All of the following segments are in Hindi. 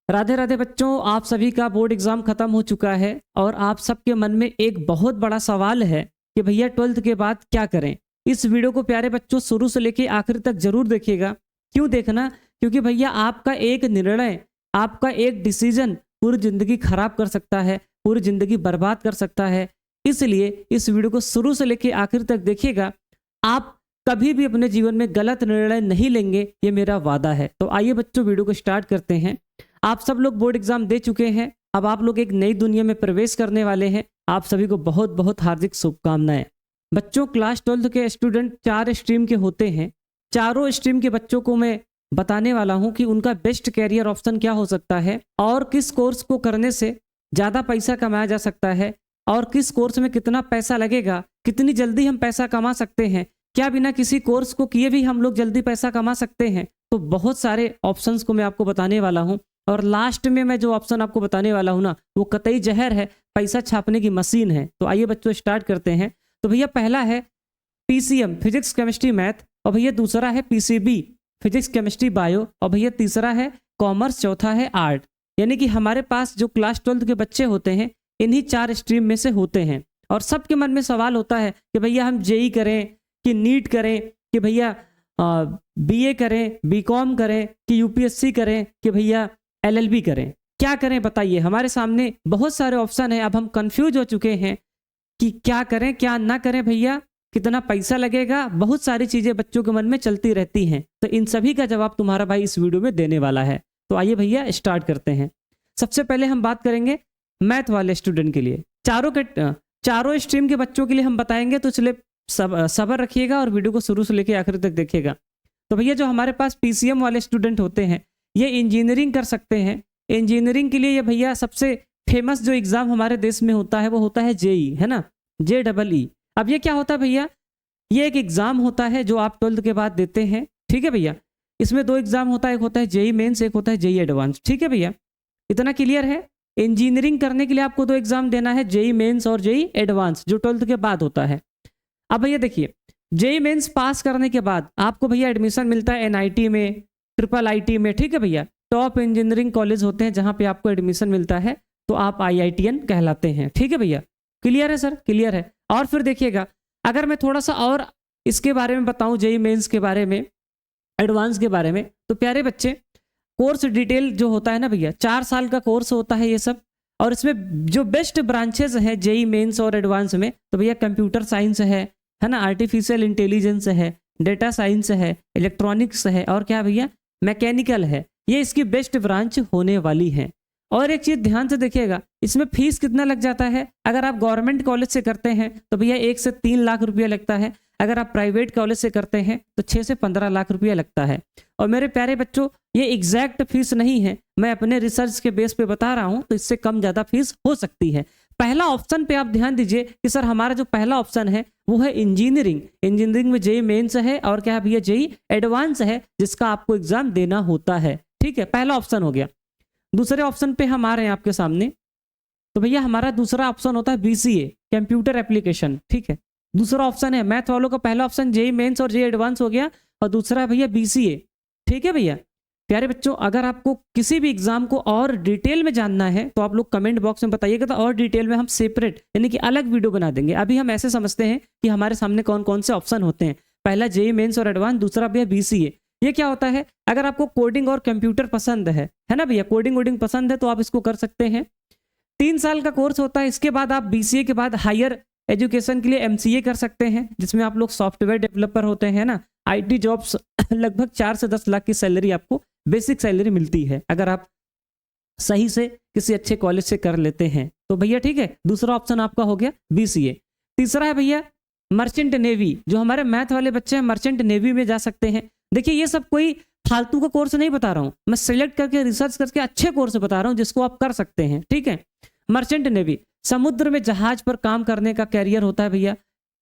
राधे राधे बच्चों, आप सभी का बोर्ड एग्जाम खत्म हो चुका है और आप सबके मन में एक बहुत बड़ा सवाल है कि भैया 12th के बाद क्या करें। इस वीडियो को प्यारे बच्चों शुरू से लेके आखिर तक जरूर देखिएगा। क्यों देखना? क्योंकि भैया आपका एक निर्णय, आपका एक डिसीजन पूरी जिंदगी खराब कर सकता है, पूरी जिंदगी बर्बाद कर सकता है। इसलिए इस वीडियो को शुरू से लेके आखिर तक देखिएगा। आप कभी भी अपने जीवन में गलत निर्णय नहीं लेंगे, ये मेरा वादा है। तो आइए बच्चों, वीडियो को स्टार्ट करते हैं। आप सब लोग बोर्ड एग्जाम दे चुके हैं, अब आप लोग एक नई दुनिया में प्रवेश करने वाले हैं। आप सभी को बहुत बहुत हार्दिक शुभकामनाएं। बच्चों, क्लास 12 के स्टूडेंट 4 स्ट्रीम के होते हैं। चारों स्ट्रीम के बच्चों को मैं बताने वाला हूं कि उनका बेस्ट कैरियर ऑप्शन क्या हो सकता है और किस कोर्स को करने से ज़्यादा पैसा कमाया जा सकता है और किस कोर्स में कितना पैसा लगेगा, कितनी जल्दी हम पैसा कमा सकते हैं, क्या बिना किसी कोर्स को किए भी हम लोग जल्दी पैसा कमा सकते हैं। तो बहुत सारे ऑप्शंस को मैं आपको बताने वाला हूं और लास्ट में मैं जो ऑप्शन आपको बताने वाला हूं ना, वो कतई जहर है, पैसा छापने की मशीन है। तो आइए बच्चों स्टार्ट करते हैं। तो भैया पहला है पीसीएम फिजिक्स केमिस्ट्री मैथ, और भैया दूसरा है पीसीबी फिजिक्स केमिस्ट्री बायो, और भैया तीसरा है कॉमर्स, चौथा है आर्ट। यानी कि हमारे पास जो क्लास 12 के बच्चे होते हैं इन्हीं 4 स्ट्रीम में से होते हैं। और सबके मन में सवाल होता है कि भैया हम जेई करें कि नीट करें, कि भैया बीए करें, बीकॉम करें, कि यूपीएससी करें, कि भैया एलएलबी करें, क्या करें बताइए। हमारे सामने बहुत सारे ऑप्शन है, अब हम कंफ्यूज हो चुके हैं कि क्या करें क्या ना करें, भैया कितना पैसा लगेगा, बहुत सारी चीजें बच्चों के मन में चलती रहती हैं। तो इन सभी का जवाब तुम्हारा भाई इस वीडियो में देने वाला है। तो आइए भैया स्टार्ट करते हैं। सबसे पहले हम बात करेंगे मैथ वाले स्टूडेंट के लिए। चारों स्ट्रीम के बच्चों के लिए हम बताएंगे, तो चलिए सब्र रखिएगा और वीडियो को शुरू से लेकर आखिर तक देखिएगा। तो भैया जो हमारे पास पीसीएम वाले स्टूडेंट होते हैं ये इंजीनियरिंग कर सकते हैं। इंजीनियरिंग के लिए ये भैया सबसे फेमस जो एग्जाम हमारे देश में होता है वो होता है जेई, है ना, JEE। अब ये क्या होता है भैया, ये एक एग्जाम होता है जो आप 12th के बाद देते हैं। ठीक है भैया, इसमें 2 एग्जाम होता है, एक होता है जेई मेंस, एक होता है जेई एडवांस। ठीक है भैया, इतना क्लियर है। इंजीनियरिंग करने के लिए आपको 2 एग्जाम देना है, जेई मेंस और जेई एडवांस, जो 12th के बाद होता है। अब भैया देखिए, जेई मेंस पास करने के बाद आपको भैया एडमिशन मिलता है एनआईटी में, IIIT में। ठीक है भैया, टॉप इंजीनियरिंग कॉलेज होते हैं जहां पे आपको एडमिशन मिलता है, तो आप IITian कहलाते हैं। ठीक है भैया, क्लियर है सर? क्लियर है। और फिर देखिएगा, अगर मैं थोड़ा सा और इसके बारे में बताऊं, जेई मेंस के बारे में, एडवांस के बारे में, तो प्यारे बच्चे कोर्स डिटेल जो होता है ना भैया, 4 साल का कोर्स होता है ये सब। और इसमें जो बेस्ट ब्रांचेस हैं जेई मेंस और एडवांस में, तो भैया कंप्यूटर साइंस है ना, आर्टिफिशियल इंटेलिजेंस है, डेटा साइंस है, इलेक्ट्रॉनिक्स है, और क्या भैया मैकेनिकल है। ये इसकी बेस्ट ब्रांच होने वाली है। और एक चीज ध्यान से देखिएगा, इसमें फीस कितना लग जाता है। अगर आप गवर्नमेंट कॉलेज से करते हैं तो भैया 1 से 3 लाख रुपया लगता है। अगर आप प्राइवेट कॉलेज से करते हैं तो 6 से 15 लाख रुपया लगता है। और मेरे प्यारे बच्चों, ये एग्जैक्ट फीस नहीं है, मैं अपने रिसर्च के बेस पे बता रहा हूं, तो इससे कम ज्यादा फीस हो सकती है। पहला ऑप्शन पे आप ध्यान दीजिए कि सर हमारा जो पहला ऑप्शन है वो है इंजीनियरिंग। इंजीनियरिंग में जेई मेंस है और क्या है भैया जेई एडवांस है, जिसका आपको एग्जाम देना होता है। ठीक है, पहला ऑप्शन हो गया। दूसरे ऑप्शन पे हम आ रहे हैं आपके सामने। तो भैया हमारा दूसरा ऑप्शन होता है बीसीए, कंप्यूटर एप्लीकेशन। ठीक है, दूसरा ऑप्शन है। मैथ वालों का पहला ऑप्शन जेई मेंस और जेई एडवांस हो गया, और दूसरा है भैया बीसीए। ठीक है भैया, प्यारे बच्चों, अगर आपको किसी भी एग्जाम को और डिटेल में जानना है तो आप लोग कमेंट बॉक्स में बताइएगा, तो और डिटेल में हम सेपरेट यानी कि अलग वीडियो बना देंगे। अभी हम ऐसे समझते हैं कि हमारे सामने कौन कौन से ऑप्शन होते हैं। पहला जेई मेंस और एडवांस, दूसरा भैया बीसीए। ये क्या होता है, अगर आपको कोडिंग और कंप्यूटर पसंद है ना भैया, कोडिंग वोडिंग पसंद है, तो आप इसको कर सकते हैं। 3 साल का कोर्स होता है। इसके बाद आप बीसीए के बाद हायर एजुकेशन के लिए एमसीए कर सकते हैं, जिसमें आप लोग सॉफ्टवेयर डेवलपर होते हैं ना। IT जॉब्स लगभग 4 से 10 लाख की सैलरी आपको बेसिक सैलरी मिलती है, अगर आप सही से किसी अच्छे कॉलेज से कर लेते हैं तो भैया। ठीक है, दूसरा ऑप्शन आपका हो गया बीसीए। तीसरा है भैया मर्चेंट नेवी। जो हमारे मैथ वाले बच्चे हैं मर्चेंट नेवी में जा सकते हैं। देखिए, ये सब कोई फालतू का कोर्स नहीं बता रहा हूं, मैं सिलेक्ट करके रिसर्च करके अच्छे कोर्स बता रहा हूं जिसको आप कर सकते हैं। ठीक है, मर्चेंट नेवी समुद्र में जहाज पर काम करने का कैरियर होता है भैया।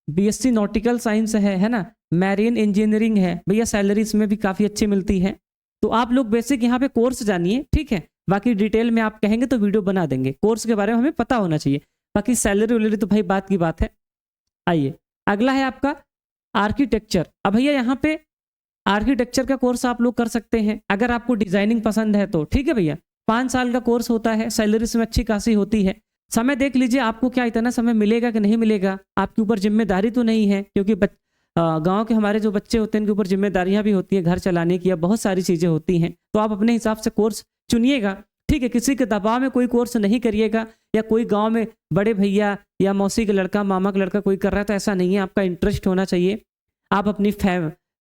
बीएससी नॉटिकल साइंस है ना, मैरीन इंजीनियरिंग है भैया, सैलरी इसमें भी काफी अच्छी मिलती है। तो आप लोग बेसिक यहाँ पे कोर्स जानिए। ठीक है, बाकी डिटेल में आप कहेंगे तो वीडियो बना देंगे। कोर्स के बारे में हमें पता होना चाहिए, बाकी सैलरी वैलरी तो भाई बात की बात है। आइए, अगला है आपका आर्किटेक्चर। अब भैया यहाँ पे आर्किटेक्चर का कोर्स आप लोग कर सकते हैं अगर आपको डिजाइनिंग पसंद है तो। ठीक है भैया, 5 साल का कोर्स होता है, सैलरी इसमें अच्छी खासी होती है। समय देख लीजिए आपको क्या इतना समय मिलेगा कि नहीं मिलेगा, आपके ऊपर जिम्मेदारी तो नहीं है, क्योंकि गांव के हमारे जो बच्चे होते हैं उनके ऊपर जिम्मेदारियां भी होती है, घर चलाने की, या बहुत सारी चीज़ें होती हैं। तो आप अपने हिसाब से कोर्स चुनिएगा, ठीक है। किसी के दबाव में कोई कोर्स नहीं करिएगा, या कोई गांव में बड़े भैया या मौसी का लड़का, मामा का लड़का कोई कर रहा है तो ऐसा नहीं है। आपका इंटरेस्ट होना चाहिए। आप अपनी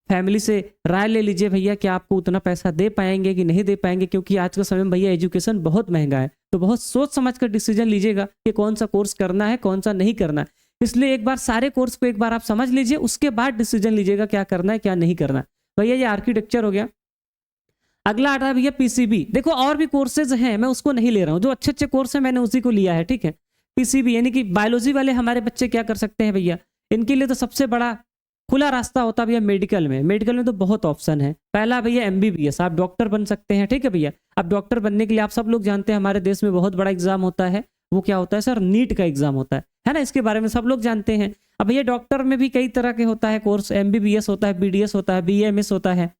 फैमिली से राय ले लीजिए भैया कि आपको उतना पैसा दे पाएंगे कि नहीं दे पाएंगे, क्योंकि आज के समय में भैया एजुकेशन बहुत महंगा है। तो बहुत सोच समझ कर डिसीजन लीजिएगा कि कौन सा कोर्स करना है, कौन सा नहीं करना है। इसलिए एक बार सारे कोर्स को एक बार आप समझ लीजिए, उसके बाद डिसीजन लीजिएगा क्या करना है क्या नहीं करना है। भैया ये आर्किटेक्चर हो गया। अगला आता है भैया पीसीबी। देखो और भी कोर्सेज हैं, मैं उसको नहीं ले रहा हूँ, जो अच्छे अच्छे कोर्स है मैंने उसी को लिया है, ठीक है। पीसीबी यानी कि बायोलॉजी वाले हमारे बच्चे क्या कर सकते हैं भैया, इनके लिए तो सबसे बड़ा खुला रास्ता होता है भैया मेडिकल में। मेडिकल में तो बहुत ऑप्शन है। पहला भैया एमबीबीएस, आप डॉक्टर बन सकते हैं, ठीक है भैया। अब डॉक्टर बनने के लिए आप सब लोग जानते हैं हमारे देश में बहुत बड़ा एग्जाम होता है। वो क्या होता है सर, नीट का एग्जाम होता है ना। इसके बारे में सब लोग जानते हैं। अब भैया डॉक्टर में भी कई तरह के होता है कोर्स, एमबीबीएस होता है, बीडीएस होता है, बीएमएस होता है,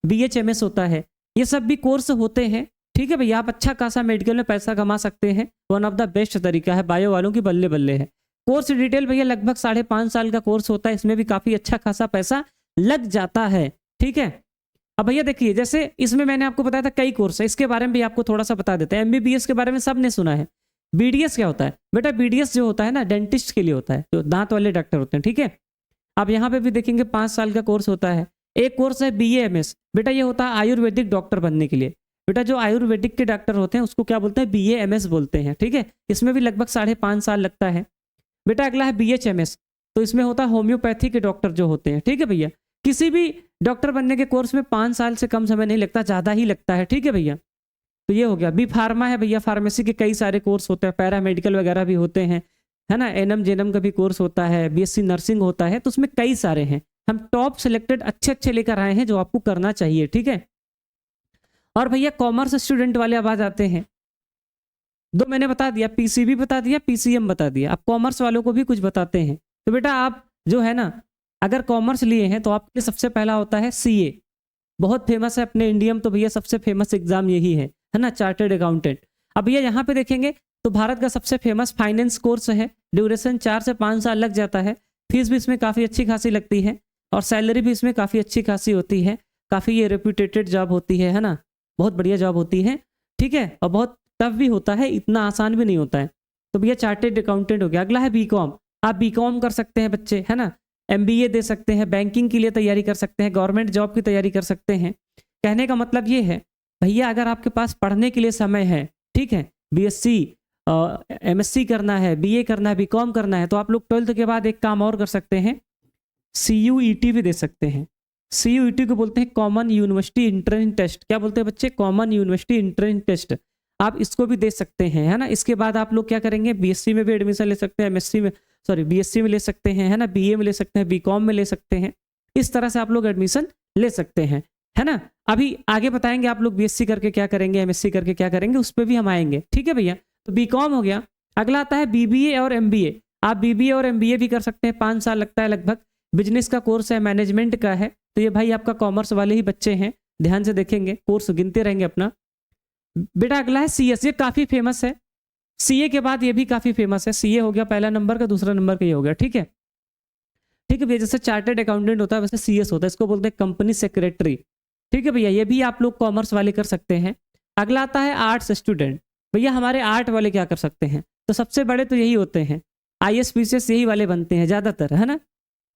बीएचएमएस होता है, ये सब भी कोर्स होते हैं, ठीक है भैया। आप अच्छा खासा मेडिकल में पैसा कमा सकते हैं। वन ऑफ द बेस्ट तरीका है, बायो वालों की बल्ले बल्ले है। कोर्स डिटेल भैया लगभग 5.5 साल का कोर्स होता है, इसमें भी काफी अच्छा खासा पैसा लग जाता है, ठीक है। अब भैया देखिए, जैसे इसमें मैंने आपको बताया था कई कोर्स है, इसके बारे में भी आपको थोड़ा सा बता देते हैं। एमबीबीएस के बारे में सबने सुना है। बीडीएस क्या होता है बेटा, बीडीएस जो होता है ना डेंटिस्ट के लिए होता है, जो दांत वाले डॉक्टर होते हैं, ठीक है। आप यहाँ पे भी देखेंगे 5 साल का कोर्स होता है। एक कोर्स है बीएएमएस, बेटा ये होता है आयुर्वेदिक डॉक्टर बनने के लिए। बेटा जो आयुर्वेदिक के डॉक्टर होते हैं उसको क्या बोलते हैं, बीएएमएस बोलते हैं, ठीक है। इसमें भी लगभग 5.5 साल लगता है। बेटा अगला है बीएचएमएस, तो इसमें होता है होम्योपैथी के डॉक्टर जो होते हैं, ठीक है भैया। किसी भी डॉक्टर बनने के कोर्स में 5 साल से कम समय नहीं लगता, ज़्यादा ही लगता है, ठीक है भैया। तो ये हो गया। बी फार्मा है भैया, फार्मेसी के कई सारे कोर्स होते हैं, पैरामेडिकल वगैरह भी होते हैं, है ना। एनएम जेएनएम का भी कोर्स होता है, बीएससी नर्सिंग होता है, तो उसमें कई सारे हैं। हम टॉप सिलेक्टेड अच्छे अच्छे लेकर आए हैं जो आपको करना चाहिए, ठीक है। और भैया कॉमर्स स्टूडेंट वाले अब आ जाते हैं। दो मैंने बता दिया, पीसीबी बता दिया, पीसीएम बता दिया। अब कॉमर्स वालों को भी कुछ बताते हैं। तो बेटा आप जो है ना, अगर कॉमर्स लिए हैं तो आपके लिए सबसे पहला होता है सीए, बहुत फेमस है अपने इंडिया में। तो भैया सबसे फेमस एग्जाम यही है ना, चार्टर्ड अकाउंटेंट। अब भैया यहाँ पे देखेंगे तो भारत का सबसे फेमस फाइनेंस कोर्स है। ड्यूरेशन 4 से 5 साल लग जाता है। फीस भी इसमें काफ़ी अच्छी खासी लगती है, और सैलरी भी इसमें काफ़ी अच्छी खासी होती है। काफ़ी ये रेप्यूटेटेड जॉब होती है ना, बहुत बढ़िया जॉब होती है, ठीक है। और बहुत टफ भी होता है, इतना आसान भी नहीं होता है। तो भैया चार्टर्ड अकाउंटेंट हो गया। अगला है बीकॉम, आप बीकॉम कर सकते हैं बच्चे, है ना। एमबीए दे सकते हैं, बैंकिंग के लिए तैयारी कर सकते हैं, गवर्नमेंट जॉब की तैयारी कर सकते हैं। कहने का मतलब ये है भैया, अगर आपके पास पढ़ने के लिए समय है, ठीक है, बीएससी एमएससी करना है, बीए करना है, बीकॉम करना है, तो आप लोग 12th के बाद एक काम और कर सकते हैं, सीयूईटी भी दे सकते हैं। सीयूईटी को बोलते हैं कॉमन यूनिवर्सिटी एंट्रेंस टेस्ट। क्या बोलते हैं बच्चे, कॉमन यूनिवर्सिटी एंट्रेंस टेस्ट। आप इसको भी दे सकते हैं, है ना। इसके बाद आप लोग क्या करेंगे, बीएससी में भी एडमिशन ले सकते हैं, एमएससी में, सॉरी बीएससी में ले सकते हैं, है ना, बीए में ले सकते हैं, बीकॉम में ले सकते हैं। इस तरह से आप लोग एडमिशन ले सकते हैं, है ना। अभी आगे बताएंगे आप लोग बीएससी करके क्या करेंगे, एमएससी करके क्या करेंगे, उस पर भी हम आएंगे, ठीक है भैया। तो बीकॉम हो गया। अगला आता है बीबीए और एमबीए। आप बीबीए और एमबीए भी कर सकते हैं, 5 साल लगता है लगभग। बिजनेस का कोर्स है, मैनेजमेंट का है। तो ये भाई आपका कॉमर्स वाले ही बच्चे हैं, ध्यान से देखेंगे, कोर्स गिनते रहेंगे अपना। बेटा अगला है सीएस, ये काफ़ी फेमस है। सीए के बाद ये भी काफ़ी फेमस है। सीए हो गया पहला नंबर का, दूसरा नंबर का ये हो गया, ठीक है। ठीक है भैया, जैसे चार्टर्ड अकाउंटेंट होता है वैसे सीएस होता है, इसको बोलते हैं कंपनी सेक्रेटरी, ठीक है भैया। ये भी आप लोग कॉमर्स वाले कर सकते हैं। अगला आता है आर्ट्स स्टूडेंट। भैया हमारे आर्ट वाले क्या कर सकते हैं, तो सबसे बड़े तो यही होते हैं, आईएएस पीसीएस यही वाले बनते हैं ज़्यादातर, है ना,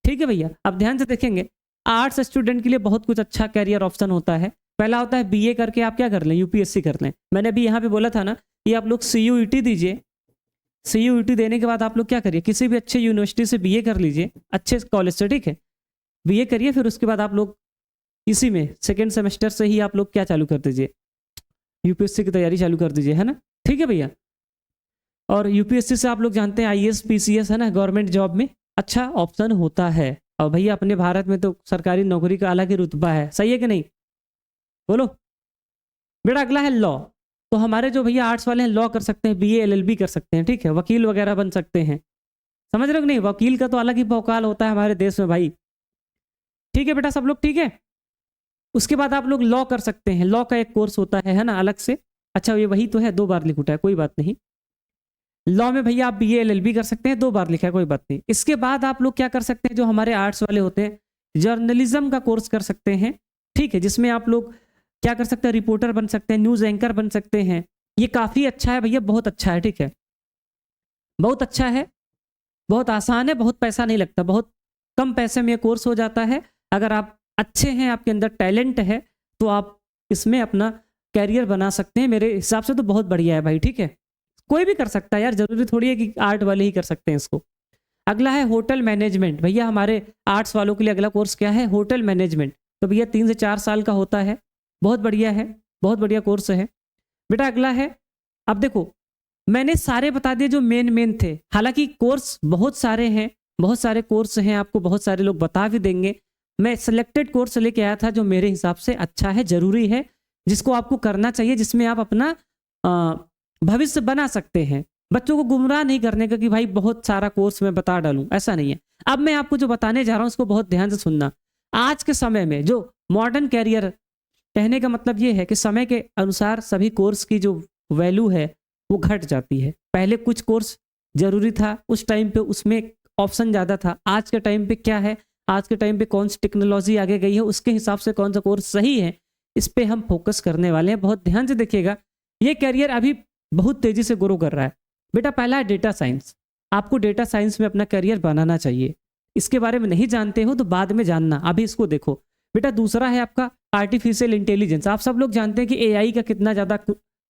ठीक है भैया। अब ध्यान से देखेंगे, आर्ट्स स्टूडेंट के लिए बहुत कुछ अच्छा कैरियर ऑप्शन होता है। पहला होता है बीए करके आप क्या कर लें, यूपीएससी कर लें। मैंने अभी यहाँ पे बोला था ना कि आप लोग सीयूईटी दीजिए। सीयूईटी देने के बाद आप लोग क्या करिए, किसी भी अच्छे यूनिवर्सिटी से बीए कर लीजिए, अच्छे कॉलेज से, ठीक है, बीए करिए। फिर उसके बाद आप लोग इसी में सेकेंड सेमेस्टर से ही आप लोग क्या चालू कर दीजिए, यूपीएससी की तैयारी चालू कर दीजिए, है ना, ठीक है भैया। और यूपीएससी से आप लोग जानते हैं आईएएस पीसीएस, है ना, गवर्नमेंट जॉब में अच्छा ऑप्शन होता है। और भैया अपने भारत में तो सरकारी नौकरी का अलग ही रुतबा है, सही है कि नहीं, बोलो बेटा। अगला है लॉ। तो हमारे जो भैया आर्ट्स वाले हैं लॉ कर सकते हैं, बीए एलएलबी कर सकते हैं, ठीक है, वकील वगैरह बन सकते हैं। समझ रहे हो कि नहीं, वकील का तो अलग ही भौकाल होता है हमारे देश में भाई, ठीक है बेटा, सब लोग ठीक है। उसके बाद आप लोग लॉ कर सकते हैं, लॉ का एक कोर्स होता है ना, अलग से। अच्छा ये वही तो है, 2 बार लिख उठा है, कोई बात नहीं। लॉ में भैया आप बीए एलएलबी कर सकते हैं, 2 बार लिखा है, कोई बात नहीं। इसके बाद आप लोग क्या कर सकते हैं, जो हमारे आर्ट्स वाले होते हैं, जर्नलिज्म का कोर्स कर सकते हैं, ठीक है, जिसमें आप लोग क्या कर सकते हैं, रिपोर्टर बन सकते हैं, न्यूज एंकर बन सकते हैं। ये काफी अच्छा है भैया, बहुत अच्छा है, ठीक है, बहुत अच्छा है, बहुत आसान है, बहुत पैसा नहीं लगता, बहुत कम पैसे में ये कोर्स हो जाता है। अगर आप अच्छे हैं, आपके अंदर टैलेंट है, तो आप इसमें अपना कैरियर बना सकते हैं। मेरे हिसाब से तो बहुत बढ़िया है भाई, ठीक है, कोई भी कर सकता है यार, जरूरी थोड़ी है कि आर्ट वाले ही कर सकते हैं इसको। अगला है होटल मैनेजमेंट। भैया हमारे आर्ट्स वालों के लिए अगला कोर्स क्या है, होटल मैनेजमेंट। तो भैया 3 से 4 साल का होता है, बहुत बढ़िया है, बहुत बढ़िया कोर्स है बेटा। अगला है, अब देखो मैंने सारे बता दिए जो मेन थे, हालांकि कोर्स बहुत सारे हैं, बहुत सारे कोर्स हैं, आपको बहुत सारे लोग बता भी देंगे। मैं सिलेक्टेड कोर्स लेके आया था जो मेरे हिसाब से अच्छा है, जरूरी है, जिसको आपको करना चाहिए, जिसमें आप अपना भविष्य बना सकते हैं। बच्चों को गुमराह नहीं करने का कि भाई बहुत सारा कोर्स मैं बता डालूं, ऐसा नहीं है। अब मैं आपको जो बताने जा रहा हूं उसको बहुत ध्यान से सुनना। आज के समय में जो मॉडर्न कैरियर, कहने का मतलब ये है कि समय के अनुसार सभी कोर्स की जो वैल्यू है वो घट जाती है। पहले कुछ कोर्स जरूरी था, उस टाइम पे उसमें ऑप्शन ज़्यादा था। आज के टाइम पे क्या है, आज के टाइम पे कौन सी टेक्नोलॉजी आगे गई है, उसके हिसाब से कौन सा कोर्स सही है, इस पे हम फोकस करने वाले हैं। बहुत ध्यान से देखिएगा, ये कैरियर अभी बहुत तेजी से ग्रो कर रहा है बेटा। पहला है डेटा साइंस, आपको डेटा साइंस में अपना करियर बनाना चाहिए। इसके बारे में नहीं जानते हो तो बाद में जानना, अभी इसको देखो बेटा। दूसरा है आपका आर्टिफिशियल इंटेलिजेंस। आप सब लोग जानते हैं कि एआई का कितना ज़्यादा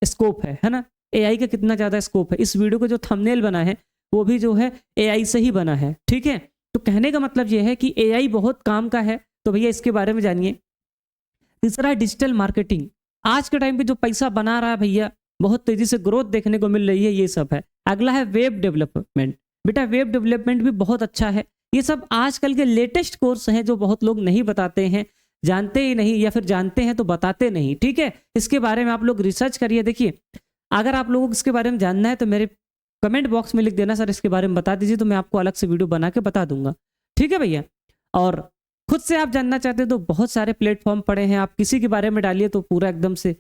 स्कोप है ना, एआई का कितना ज़्यादा स्कोप है। इस वीडियो का जो थंबनेल बना है वो भी जो है एआई से ही बना है, ठीक है। तो कहने का मतलब ये है कि एआई बहुत काम का है, तो भैया इसके बारे में जानिए। तीसरा है डिजिटल मार्केटिंग। आज के टाइम पे जो पैसा बना रहा है भैया, बहुत तेजी से ग्रोथ देखने को मिल रही है, ये सब है। अगला है वेब डेवलपमेंट। बेटा वेब डेवलपमेंट भी बहुत अच्छा है। ये सब आजकल के लेटेस्ट कोर्स हैं जो बहुत लोग नहीं बताते हैं, जानते ही नहीं, या फिर जानते हैं तो बताते नहीं, ठीक है। इसके बारे में आप लोग रिसर्च करिए। देखिए अगर आप लोगों को इसके बारे में जानना है तो मेरे कमेंट बॉक्स में लिख देना सर इसके बारे में बता दीजिए, तो मैं आपको अलग से वीडियो बना के बता दूंगा, ठीक है भैया। और खुद से आप जानना चाहते हैं तो बहुत सारे प्लेटफॉर्म पड़े हैं, आप किसी के बारे में डालिए तो पूरा एकदम से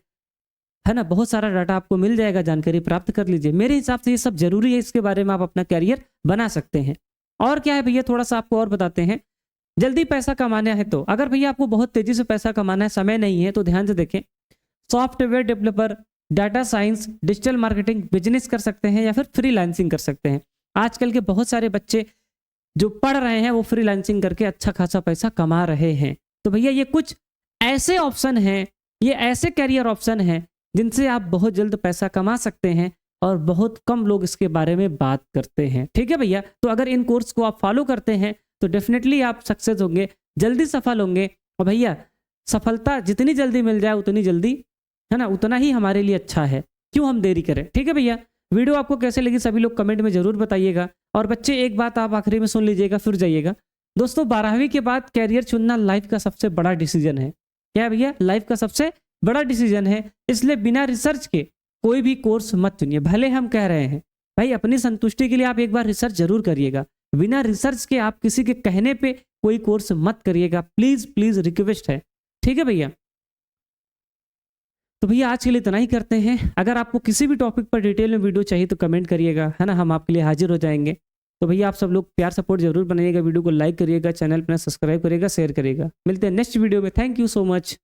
है ना, बहुत सारा डाटा आपको मिल जाएगा, जानकारी प्राप्त कर लीजिए। मेरे हिसाब से ये सब जरूरी है, इसके बारे में आप अपना कैरियर बना सकते हैं। और क्या है भैया, थोड़ा सा आपको और बताते हैं। जल्दी पैसा कमाना है तो, अगर भैया आपको बहुत तेजी से पैसा कमाना है, समय नहीं है, तो ध्यान से देखें। Software developer, data science, digital marketing, business कर सकते हैं या फिर फ्रीलांसिंग कर सकते हैं। आजकल के बहुत सारे बच्चे जो पढ़ रहे हैं वो फ्रीलांसिंग करके अच्छा खासा पैसा कमा रहे हैं। तो भैया ये कुछ ऐसे ऑप्शन हैं, ये ऐसे कैरियर ऑप्शन हैं जिनसे आप बहुत जल्द पैसा कमा सकते हैं, और बहुत कम लोग इसके बारे में बात करते हैं, ठीक है भैया। तो अगर इन कोर्स को आप फॉलो करते हैं तो डेफिनेटली आप सक्सेस होंगे, जल्दी सफल होंगे। और भैया सफलता जितनी जल्दी मिल जाए उतनी जल्दी, है ना, उतना ही हमारे लिए अच्छा है, क्यों हम देरी करें, ठीक है भैया। वीडियो आपको कैसे लगी सभी लोग कमेंट में जरूर बताइएगा। और बच्चे एक बात आप आखिरी में सुन लीजिएगा फिर जाइएगा। दोस्तों 12वीं के बाद कैरियर चुनना लाइफ का सबसे बड़ा डिसीजन है। क्या भैया, लाइफ का सबसे बड़ा डिसीजन है, इसलिए बिना रिसर्च के कोई भी कोर्स मत चुनिए। भले हम कह रहे हैं भाई, अपनी संतुष्टि के लिए आप एक बार रिसर्च जरूर करिएगा, बिना रिसर्च के आप किसी के कहने पे कोई कोर्स मत करिएगा, प्लीज प्लीज रिक्वेस्ट है, ठीक है भैया। तो भैया आज के लिए इतना ही करते हैं। अगर आपको किसी भी टॉपिक पर डिटेल में वीडियो चाहिए तो कमेंट करिएगा, है ना, हम आपके लिए हाजिर हो जाएंगे। तो भैया आप सब लोग प्यार सपोर्ट जरूर बनाइएगा, वीडियो को लाइक करिएगा, चैनल पर सब्सक्राइब करिएगा, शेयर करिएगा। मिलते हैं नेक्स्ट वीडियो में। Thank you so much.